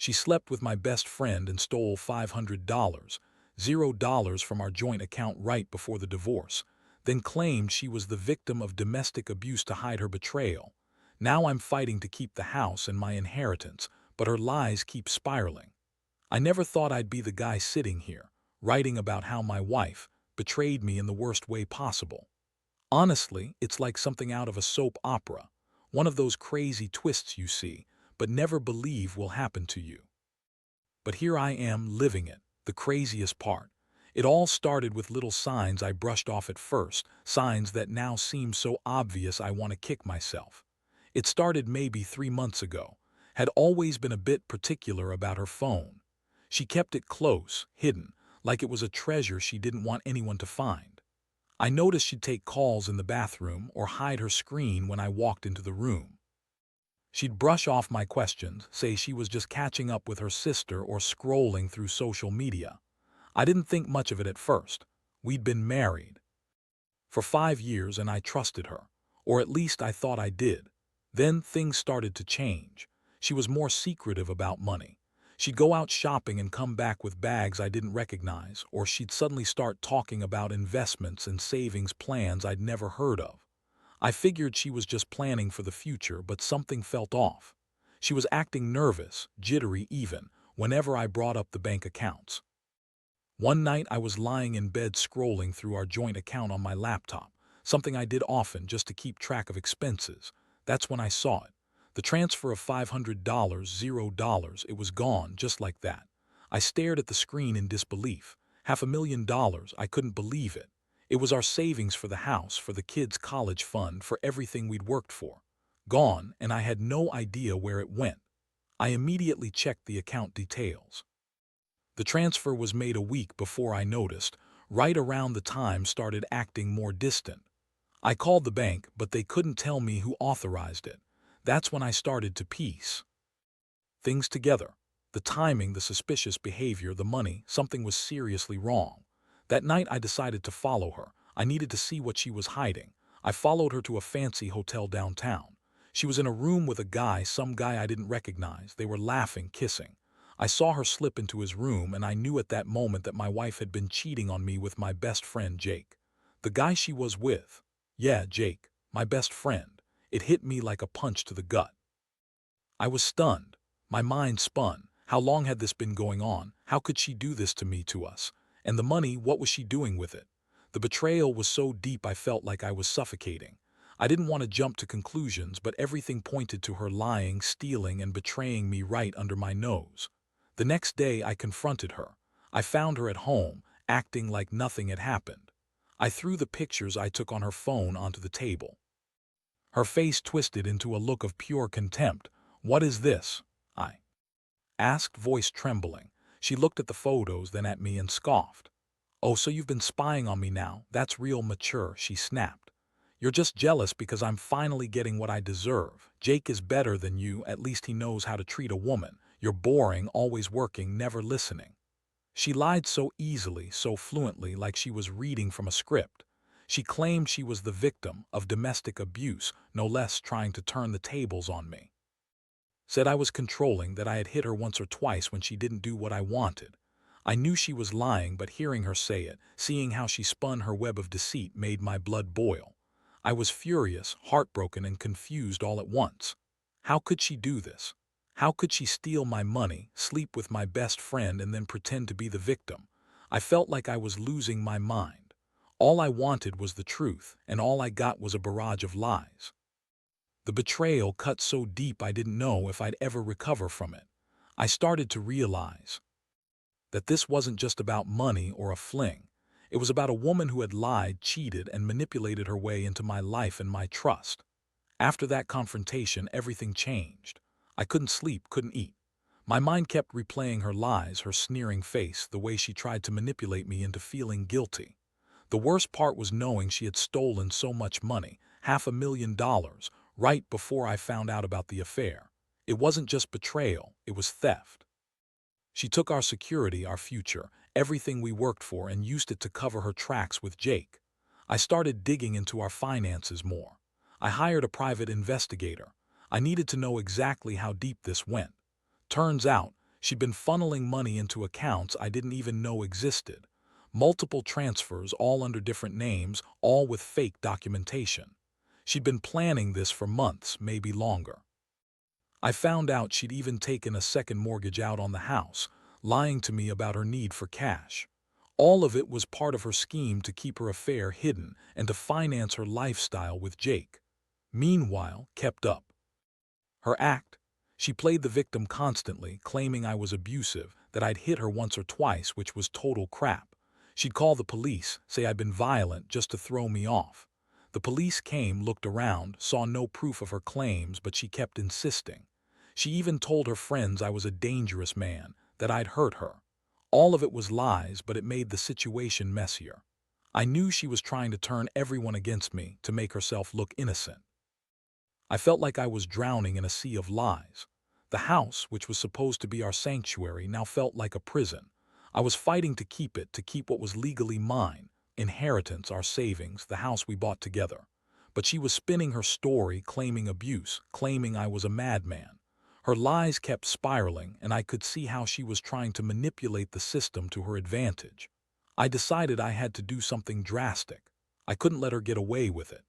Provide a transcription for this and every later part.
She slept with my best friend and stole $500, $0 from our joint account right before the divorce, then claimed she was the victim of domestic abuse to hide her betrayal. Now I'm fighting to keep the house and my inheritance, but her lies keep spiraling. I never thought I'd be the guy sitting here, writing about how my wife betrayed me in the worst way possible. Honestly, it's like something out of a soap opera, one of those crazy twists you see, but never believe will happen to you. But here I am living it, the craziest part. It all started with little signs I brushed off at first, signs that now seem so obvious I want to kick myself. It started maybe 3 months ago. Had always been a bit particular about her phone. She kept it close, hidden, like it was a treasure she didn't want anyone to find. I noticed she'd take calls in the bathroom or hide her screen when I walked into the room. She'd brush off my questions, say she was just catching up with her sister or scrolling through social media. I didn't think much of it at first. We'd been married for 5 years and I trusted her, or at least I thought I did. Then things started to change. She was more secretive about money. She'd go out shopping and come back with bags I didn't recognize, or she'd suddenly start talking about investments and savings plans I'd never heard of. I figured she was just planning for the future, but something felt off. She was acting nervous, jittery even, whenever I brought up the bank accounts. One night I was lying in bed scrolling through our joint account on my laptop, something I did often just to keep track of expenses. That's when I saw it. The transfer of $500, $0, it was gone just like that. I stared at the screen in disbelief. $500,000, I couldn't believe it. It was our savings for the house, for the kids' college fund, for everything we'd worked for. Gone, and I had no idea where it went. I immediately checked the account details. The transfer was made a week before I noticed, right around the time started acting more distant. I called the bank, but they couldn't tell me who authorized it. That's when I started to piece things together. The timing, the suspicious behavior, the money, something was seriously wrong. That night I decided to follow her. I needed to see what she was hiding. I followed her to a fancy hotel downtown. She was in a room with a guy, some guy I didn't recognize. They were laughing, kissing. I saw her slip into his room, and I knew at that moment that my wife had been cheating on me with my best friend Jake. The guy she was with. Yeah, Jake, my best friend. It hit me like a punch to the gut. I was stunned. My mind spun. How long had this been going on? How could she do this to me, to us? And the money, what was she doing with it? The betrayal was so deep I felt like I was suffocating. I didn't want to jump to conclusions, but everything pointed to her lying, stealing, and betraying me right under my nose. The next day I confronted her. I found her at home, acting like nothing had happened. I threw the pictures I took on her phone onto the table. Her face twisted into a look of pure contempt. "What is this?" I asked, voice trembling. She looked at the photos, then at me, and scoffed. "Oh, so you've been spying on me now? That's real mature," she snapped. "You're just jealous because I'm finally getting what I deserve. Jake is better than you, at least he knows how to treat a woman. You're boring, always working, never listening." She lied so easily, so fluently, like she was reading from a script. She claimed she was the victim of domestic abuse, no less, trying to turn the tables on me. Said I was controlling, that I had hit her once or twice when she didn't do what I wanted. I knew she was lying, but hearing her say it, seeing how she spun her web of deceit, made my blood boil. I was furious, heartbroken, and confused all at once. How could she do this? How could she steal my money, sleep with my best friend, and then pretend to be the victim? I felt like I was losing my mind. All I wanted was the truth, and all I got was a barrage of lies. The betrayal cut so deep I didn't know if I'd ever recover from it. I started to realize that this wasn't just about money or a fling. It was about a woman who had lied, cheated, and manipulated her way into my life and my trust. After that confrontation, everything changed. I couldn't sleep, couldn't eat. My mind kept replaying her lies, her sneering face, the way she tried to manipulate me into feeling guilty. The worst part was knowing she had stolen so much money, $500,000, right before I found out about the affair. It wasn't just betrayal, it was theft. She took our security, our future, everything we worked for, and used it to cover her tracks with Jake. I started digging into our finances more. I hired a private investigator. I needed to know exactly how deep this went. Turns out, She'd been funneling money into accounts I didn't even know existed. Multiple transfers, all under different names, all with fake documentation. She'd been planning this for months, maybe longer. I found out she'd even taken a second mortgage out on the house, lying to me about her need for cash. All of it was part of her scheme to keep her affair hidden and to finance her lifestyle with Jake. Meanwhile, kept up. Her act? She played the victim constantly, claiming I was abusive, that I'd hit her once or twice, which was total crap. She'd call the police, say I'd been violent just to throw me off. The police came, looked around, saw no proof of her claims, but she kept insisting. She even told her friends I was a dangerous man, that I'd hurt her. All of it was lies, but it made the situation messier. I knew she was trying to turn everyone against me to make herself look innocent. I felt like I was drowning in a sea of lies. The house, which was supposed to be our sanctuary, now felt like a prison. I was fighting to keep it, to keep what was legally mine, inheritance, our savings, the house we bought together. But she was spinning her story, claiming abuse, claiming I was a madman. Her lies kept spiraling, and I could see how she was trying to manipulate the system to her advantage. I decided I had to do something drastic. I couldn't let her get away with it.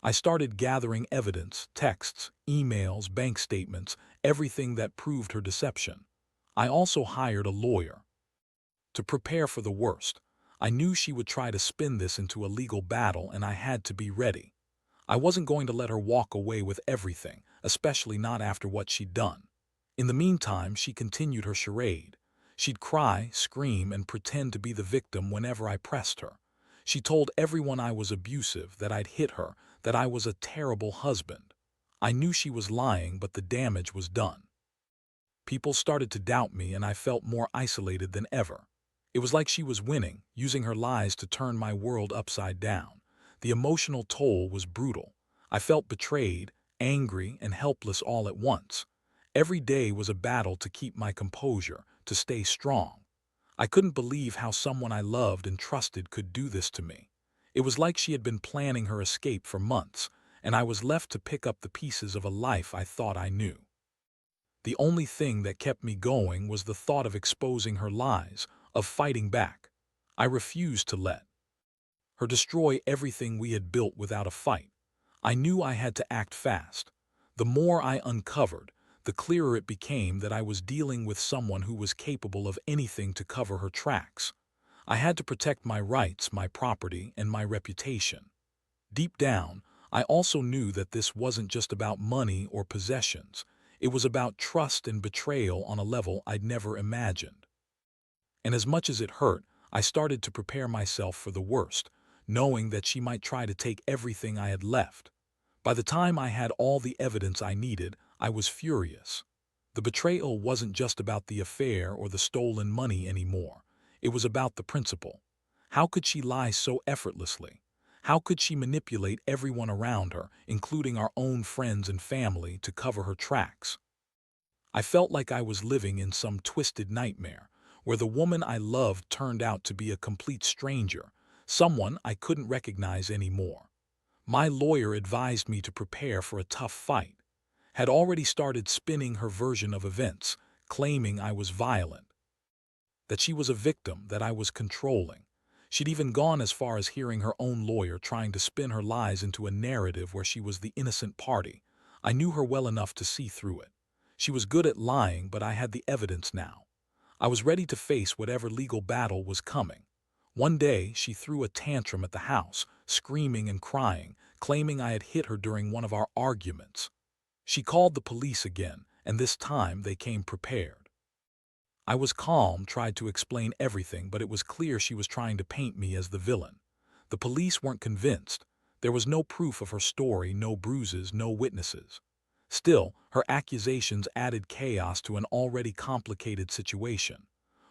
I started gathering evidence, texts, emails, bank statements, everything that proved her deception. I also hired a lawyer to prepare for the worst. I knew she would try to spin this into a legal battle, and I had to be ready. I wasn't going to let her walk away with everything, especially not after what she'd done. In the meantime, she continued her charade. She'd cry, scream, and pretend to be the victim whenever I pressed her. She told everyone I was abusive, that I'd hit her, that I was a terrible husband. I knew she was lying, but the damage was done. People started to doubt me, and I felt more isolated than ever. It was like she was winning, using her lies to turn my world upside down. The emotional toll was brutal. I felt betrayed, angry, and helpless all at once. Every day was a battle to keep my composure, to stay strong. I couldn't believe how someone I loved and trusted could do this to me. It was like she had been planning her escape for months, and I was left to pick up the pieces of a life I thought I knew. The only thing that kept me going was the thought of exposing her lies, of fighting back. I refused to let her destroy everything we had built without a fight. I knew I had to act fast. The more I uncovered, the clearer it became that I was dealing with someone who was capable of anything to cover her tracks. I had to protect my rights, my property, and my reputation. Deep down, I also knew that this wasn't just about money or possessions. It was about trust and betrayal on a level I'd never imagined. And as much as it hurt, I started to prepare myself for the worst, knowing that she might try to take everything I had left. By the time I had all the evidence I needed, I was furious. The betrayal wasn't just about the affair or the stolen money anymore. It was about the principle. How could she lie so effortlessly? How could she manipulate everyone around her, including our own friends and family, to cover her tracks? I felt like I was living in some twisted nightmare, where the woman I loved turned out to be a complete stranger, someone I couldn't recognize anymore. My lawyer advised me to prepare for a tough fight, had already started spinning her version of events, claiming I was violent, that she was a victim, that I was controlling. She'd even gone as far as hearing her own lawyer trying to spin her lies into a narrative where she was the innocent party. I knew her well enough to see through it. She was good at lying, but I had the evidence now. I was ready to face whatever legal battle was coming. One day, she threw a tantrum at the house, screaming and crying, claiming I had hit her during one of our arguments. She called the police again, and this time they came prepared. I was calm, tried to explain everything, but it was clear she was trying to paint me as the villain. The police weren't convinced. There was no proof of her story, no bruises, no witnesses. Still, her accusations added chaos to an already complicated situation.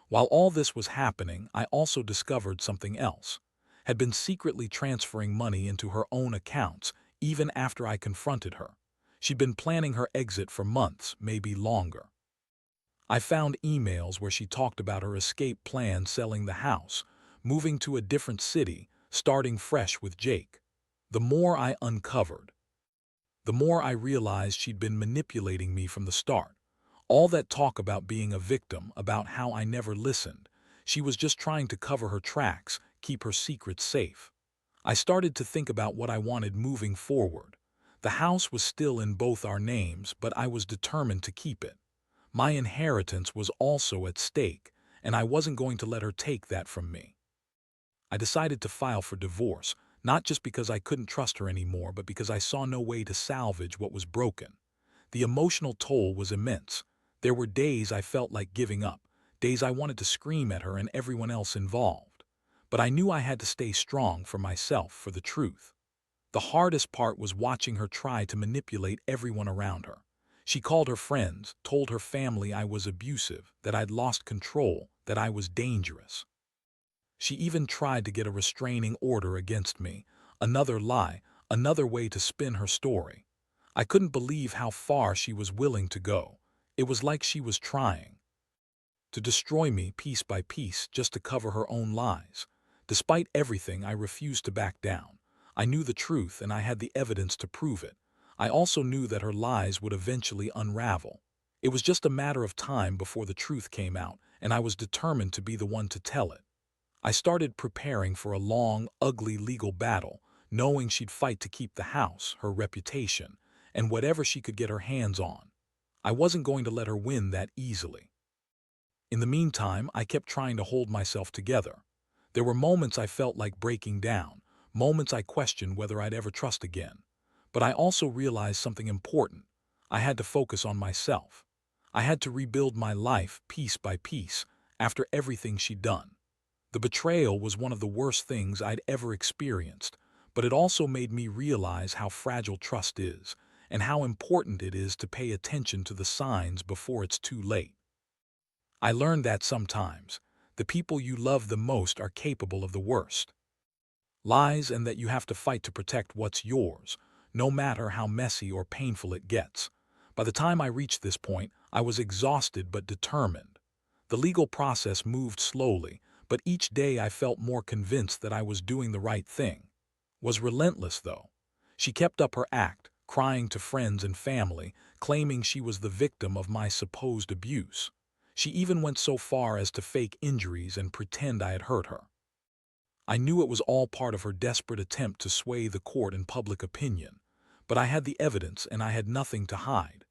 While all this was happening, I also discovered something else. Had been secretly transferring money into her own accounts, even after I confronted her. She'd been planning her exit for months, maybe longer. I found emails where she talked about her escape plan, selling the house, moving to a different city, starting fresh with Jake. The more I uncovered, the more I realized she'd been manipulating me from the start. All that talk about being a victim, about how I never listened. She was just trying to cover her tracks, keep her secrets safe. I started to think about what I wanted moving forward. The house was still in both our names, but I was determined to keep it. My inheritance was also at stake, and I wasn't going to let her take that from me. I decided to file for divorce, not just because I couldn't trust her anymore, but because I saw no way to salvage what was broken. The emotional toll was immense. There were days I felt like giving up, days I wanted to scream at her and everyone else involved. But I knew I had to stay strong for myself, for the truth. The hardest part was watching her try to manipulate everyone around her. She called her friends, told her family I was abusive, that I'd lost control, that I was dangerous. She even tried to get a restraining order against me, another lie, another way to spin her story. I couldn't believe how far she was willing to go. It was like she was trying to destroy me piece by piece just to cover her own lies. Despite everything, I refused to back down. I knew the truth and I had the evidence to prove it. I also knew that her lies would eventually unravel. It was just a matter of time before the truth came out, and I was determined to be the one to tell it. I started preparing for a long, ugly legal battle, knowing she'd fight to keep the house, her reputation, and whatever she could get her hands on. I wasn't going to let her win that easily. In the meantime, I kept trying to hold myself together. There were moments I felt like breaking down, moments I questioned whether I'd ever trust again. But I also realized something important. I had to focus on myself. I had to rebuild my life piece by piece after everything she'd done. The betrayal was one of the worst things I'd ever experienced, but it also made me realize how fragile trust is and how important it is to pay attention to the signs before it's too late. I learned that sometimes the people you love the most are capable of the worst lies, and that you have to fight to protect what's yours, no matter how messy or painful it gets. By the time I reached this point, I was exhausted but determined. The legal process moved slowly, but each day I felt more convinced that I was doing the right thing. Was relentless, though. She kept up her act, crying to friends and family, claiming she was the victim of my supposed abuse. She even went so far as to fake injuries and pretend I had hurt her. I knew it was all part of her desperate attempt to sway the court and public opinion, but I had the evidence and I had nothing to hide.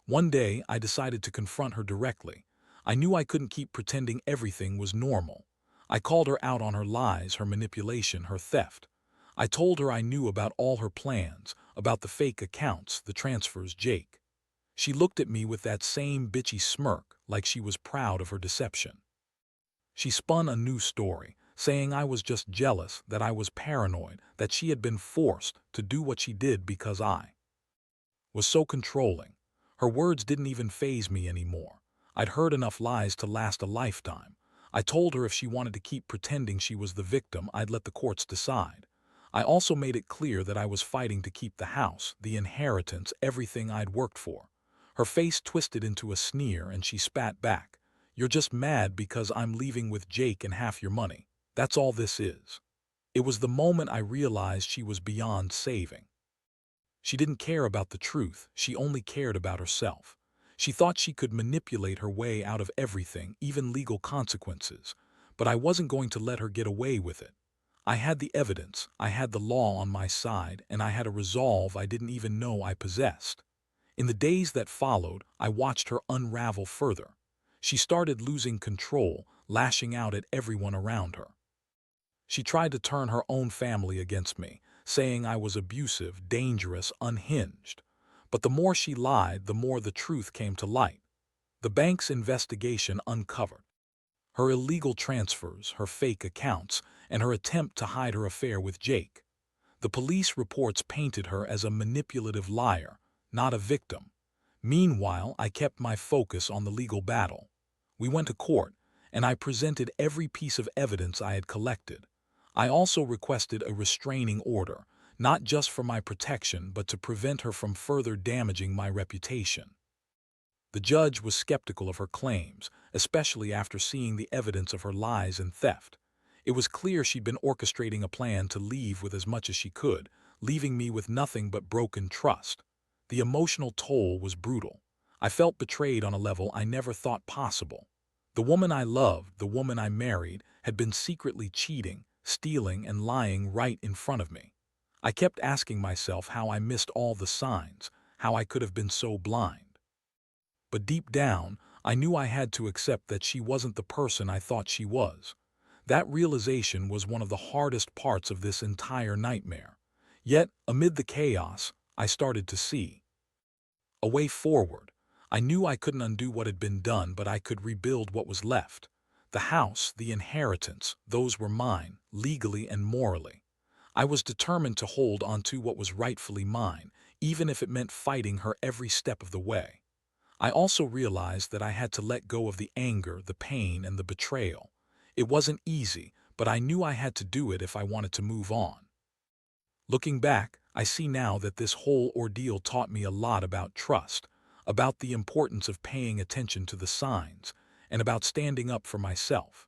One day, I decided to confront her directly. I knew I couldn't keep pretending everything was normal. I called her out on her lies, her manipulation, her theft. I told her I knew about all her plans, about the fake accounts, the transfers, Jake. She looked at me with that same bitchy smirk, like she was proud of her deception. She spun a new story, saying I was just jealous, that I was paranoid, that she had been forced to do what she did because I was so controlling. Her words didn't even faze me anymore. I'd heard enough lies to last a lifetime. I told her if she wanted to keep pretending she was the victim, I'd let the courts decide. I also made it clear that I was fighting to keep the house, the inheritance, everything I'd worked for. Her face twisted into a sneer and she spat back. "You're just mad because I'm leaving with Jake and half your money. That's all this is." It was the moment I realized she was beyond saving. She didn't care about the truth, she only cared about herself. She thought she could manipulate her way out of everything, even legal consequences. But I wasn't going to let her get away with it. I had the evidence, I had the law on my side, and I had a resolve I didn't even know I possessed. In the days that followed, I watched her unravel further. She started losing control, lashing out at everyone around her. She tried to turn her own family against me, saying I was abusive, dangerous, unhinged. But the more she lied, the more the truth came to light. The bank's investigation uncovered her illegal transfers, her fake accounts, and her attempt to hide her affair with Jake. The police reports painted her as a manipulative liar, not a victim. Meanwhile, I kept my focus on the legal battle. We went to court, and I presented every piece of evidence I had collected. I also requested a restraining order, not just for my protection but to prevent her from further damaging my reputation. The judge was skeptical of her claims, especially after seeing the evidence of her lies and theft. It was clear she'd been orchestrating a plan to leave with as much as she could, leaving me with nothing but broken trust. The emotional toll was brutal. I felt betrayed on a level I never thought possible. The woman I loved, the woman I married, had been secretly cheating, stealing, and lying right in front of me. I kept asking myself how I missed all the signs, how I could have been so blind. But deep down, I knew I had to accept that she wasn't the person I thought she was. That realization was one of the hardest parts of this entire nightmare. Yet, amid the chaos, I started to see a way forward. I knew I couldn't undo what had been done, but I could rebuild what was left. The house, the inheritance, those were mine, legally and morally. I was determined to hold onto what was rightfully mine, even if it meant fighting her every step of the way. I also realized that I had to let go of the anger, the pain, and the betrayal. It wasn't easy, but I knew I had to do it if I wanted to move on. Looking back, I see now that this whole ordeal taught me a lot about trust, about the importance of paying attention to the signs, and about standing up for myself.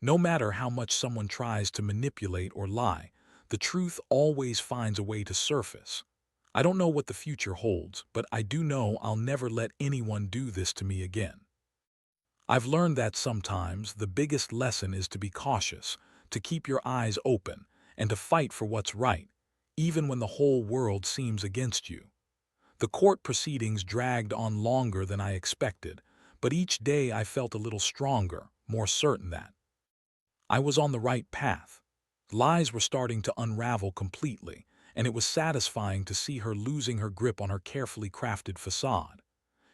No matter how much someone tries to manipulate or lie, the truth always finds a way to surface. I don't know what the future holds, but I do know I'll never let anyone do this to me again. I've learned that sometimes the biggest lesson is to be cautious, to keep your eyes open, and to fight for what's right, even when the whole world seems against you. The court proceedings dragged on longer than I expected, but each day I felt a little stronger, more certain that I was on the right path. Lies were starting to unravel completely, and it was satisfying to see her losing her grip on her carefully crafted facade.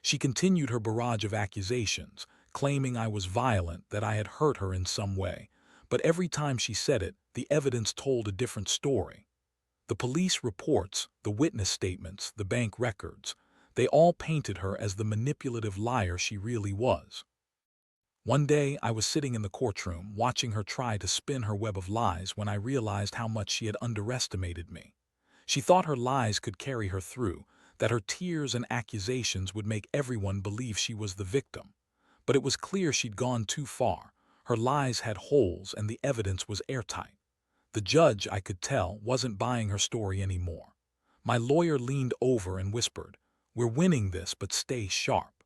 She continued her barrage of accusations, claiming I was violent, that I had hurt her in some way. But every time she said it, the evidence told a different story. The police reports, the witness statements, the bank records, they all painted her as the manipulative liar she really was. One day, I was sitting in the courtroom, watching her try to spin her web of lies when I realized how much she had underestimated me. She thought her lies could carry her through, that her tears and accusations would make everyone believe she was the victim. But it was clear she'd gone too far. Her lies had holes and the evidence was airtight. The judge, I could tell, wasn't buying her story anymore. My lawyer leaned over and whispered, "We're winning this, but stay sharp.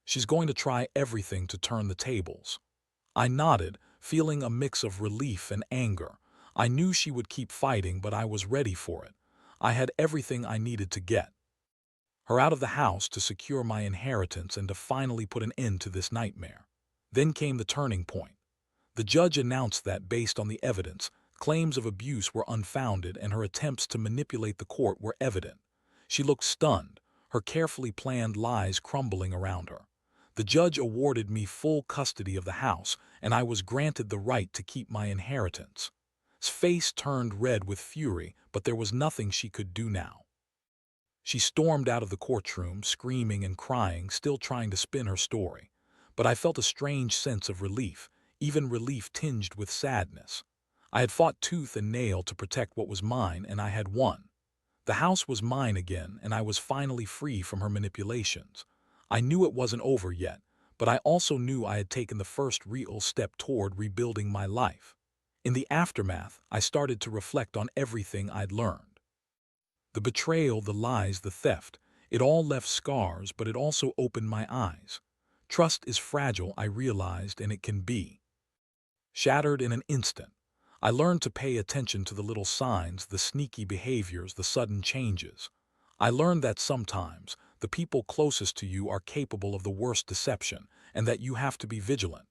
She's going to try everything to turn the tables." I nodded, feeling a mix of relief and anger. I knew she would keep fighting, but I was ready for it. I had everything I needed to get her out of the house, to secure my inheritance, and to finally put an end to this nightmare. Then came the turning point. The judge announced that, based on the evidence, claims of abuse were unfounded and her attempts to manipulate the court were evident. She looked stunned, her carefully planned lies crumbling around her. The judge awarded me full custody of the house, and I was granted the right to keep my inheritance. His face turned red with fury, but there was nothing she could do now. She stormed out of the courtroom, screaming and crying, still trying to spin her story. But I felt a strange sense of relief, even relief tinged with sadness. I had fought tooth and nail to protect what was mine, and I had won. The house was mine again, and I was finally free from her manipulations. I knew it wasn't over yet, but I also knew I had taken the first real step toward rebuilding my life. In the aftermath, I started to reflect on everything I'd learned. The betrayal, the lies, the theft, it all left scars, but it also opened my eyes. Trust is fragile, I realized, and it can be shattered in an instant. I learned to pay attention to the little signs, the sneaky behaviors, the sudden changes. I learned that sometimes the people closest to you are capable of the worst deception, and that you have to be vigilant.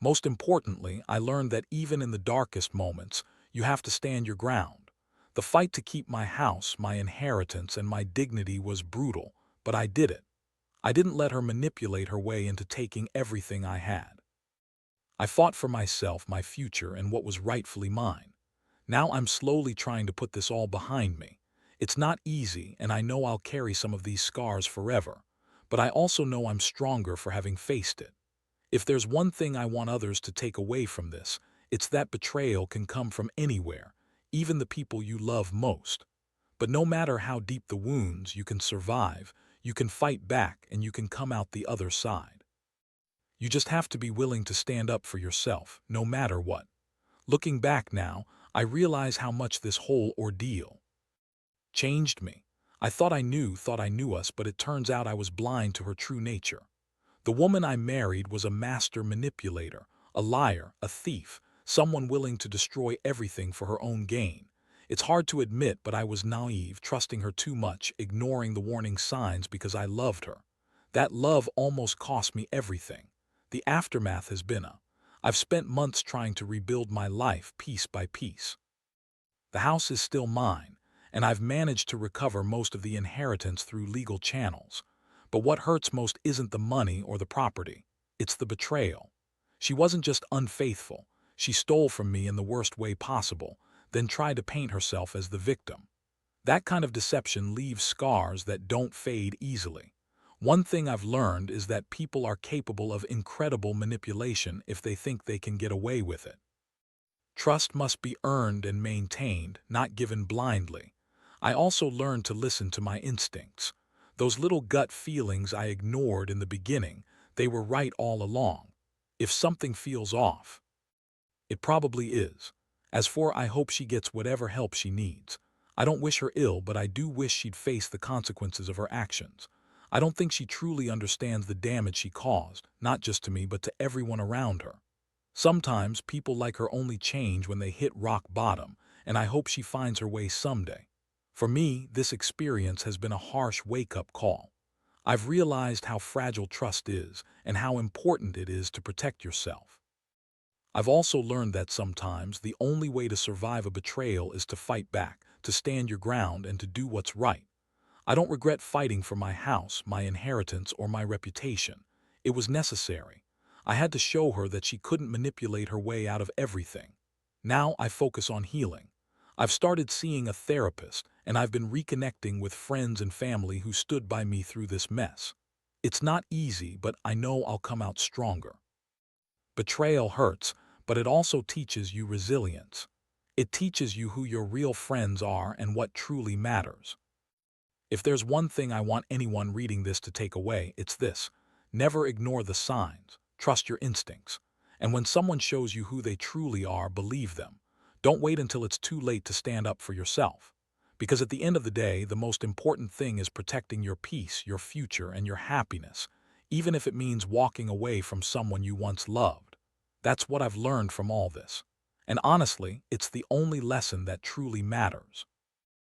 Most importantly, I learned that even in the darkest moments, you have to stand your ground. The fight to keep my house, my inheritance, and my dignity was brutal, but I did it. I didn't let her manipulate her way into taking everything I had. I fought for myself, my future, and what was rightfully mine. Now I'm slowly trying to put this all behind me. It's not easy, and I know I'll carry some of these scars forever, but I also know I'm stronger for having faced it. If there's one thing I want others to take away from this, it's that betrayal can come from anywhere, even the people you love most. But no matter how deep the wounds, you can survive, you can fight back, and you can come out the other side. You just have to be willing to stand up for yourself, no matter what. Looking back now, I realize how much this whole ordeal changed me. I thought I knew us, but it turns out I was blind to her true nature. The woman I married was a master manipulator, a liar, a thief, someone willing to destroy everything for her own gain. It's hard to admit, but I was naive, trusting her too much, ignoring the warning signs because I loved her. That love almost cost me everything. The aftermath has been I've spent months trying to rebuild my life piece by piece. The house is still mine, and I've managed to recover most of the inheritance through legal channels. But what hurts most isn't the money or the property. It's the betrayal. She wasn't just unfaithful. She stole from me in the worst way possible, then tried to paint herself as the victim. That kind of deception leaves scars that don't fade easily. One thing I've learned is that people are capable of incredible manipulation if they think they can get away with it. Trust must be earned and maintained, not given blindly. I also learned to listen to my instincts. Those little gut feelings I ignored in the beginning, they were right all along. If something feels off, it probably is. As for I hope she gets whatever help she needs. I don't wish her ill, but I do wish she'd face the consequences of her actions. I don't think she truly understands the damage she caused, not just to me but to everyone around her. Sometimes people like her only change when they hit rock bottom, and I hope she finds her way someday. For me, this experience has been a harsh wake-up call. I've realized how fragile trust is and how important it is to protect yourself. I've also learned that sometimes the only way to survive a betrayal is to fight back, to stand your ground, and to do what's right. I don't regret fighting for my house, my inheritance, or my reputation. It was necessary. I had to show her that she couldn't manipulate her way out of everything. Now I focus on healing. I've started seeing a therapist, and I've been reconnecting with friends and family who stood by me through this mess. It's not easy, but I know I'll come out stronger. Betrayal hurts, but it also teaches you resilience. It teaches you who your real friends are and what truly matters. If there's one thing I want anyone reading this to take away, it's this. Never ignore the signs. Trust your instincts. And when someone shows you who they truly are, believe them. Don't wait until it's too late to stand up for yourself. Because at the end of the day, the most important thing is protecting your peace, your future, and your happiness, even if it means walking away from someone you once loved. That's what I've learned from all this. And honestly, it's the only lesson that truly matters.